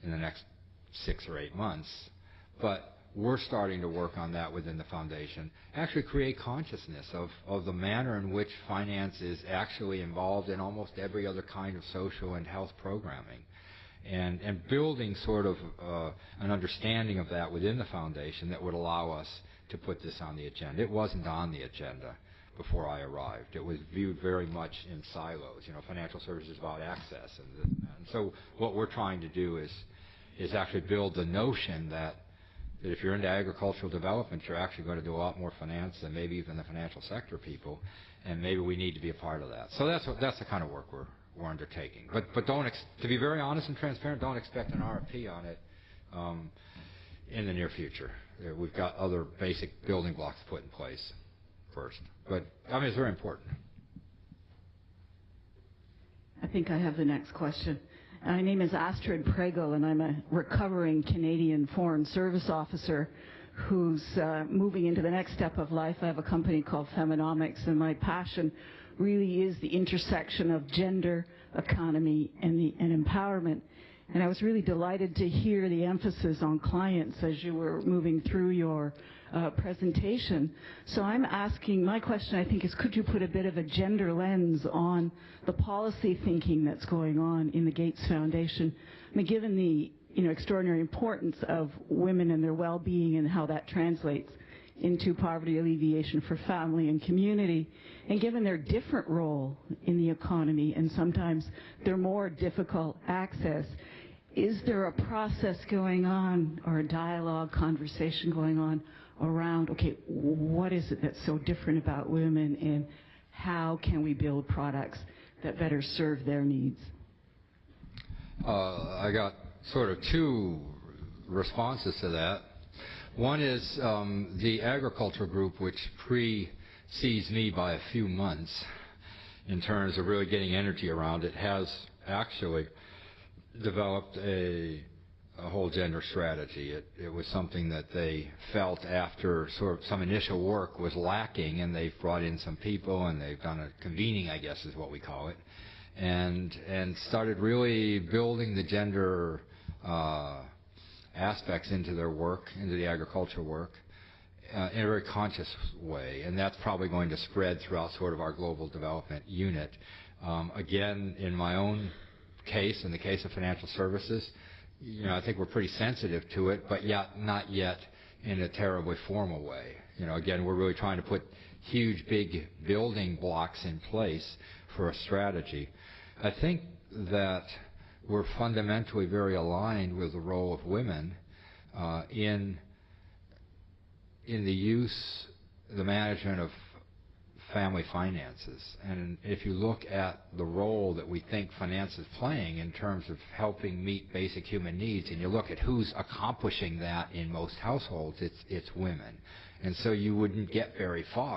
in the next 6 or 8 months. But we're starting to work on that within the foundation, actually create consciousness of the manner in which finance is actually involved in almost every other kind of social and health programming. And building sort of an understanding of that within the foundation that would allow us to put this on the agenda. It wasn't on the agenda before I arrived. It was viewed very much in silos. Financial services about access. And so what we're trying to do is actually build the notion that if you're into agricultural development, you're actually going to do a lot more finance than maybe even the financial sector people, and maybe we need to be a part of that. So that's the kind of work we're undertaking. But don't to be very honest and transparent, don't expect an RFP on it in the near future. We've got other basic building blocks put in place first. But I mean, it's very important. I think I have the next question. My name is Astrid Pregel, and I'm a recovering Canadian Foreign Service officer who's moving into the next step of life. I have a company called Feminomics, and my passion really is the intersection of gender, economy, and empowerment. And I was really delighted to hear the emphasis on clients as you were moving through your presentation. So I'm asking, my question I think is, could you put a bit of a gender lens on the policy thinking that's going on in the Gates Foundation? I mean, given the extraordinary importance of women and their well-being and how that translates into poverty alleviation for family and community, and given their different role in the economy and sometimes their more difficult access, is there a process going on or a dialogue, conversation going on around, okay, what is it that's so different about women and how can we build products that better serve their needs? I got sort of two responses to that. One is the agriculture group, which precedes me by a few months in terms of really getting energy around it, has actually developed a whole gender strategy. It was something that they felt after sort of some initial work was lacking, and they've brought in some people, and they've done a convening, I guess is what we call it, and started really building the gender aspects into their work, into the agriculture work, in a very conscious way, and that's probably going to spread throughout sort of our global development unit. Again, in my own case, in the case of financial services, I think we're pretty sensitive to it, but yet not yet in a terribly formal way. Again, we're really trying to put huge, big building blocks in place for a strategy. I think that we're fundamentally very aligned with the role of women in the management of family finances. And if you look at the role that we think finance is playing in terms of helping meet basic human needs, and you look at who's accomplishing that in most households, it's women. And so you wouldn't get very far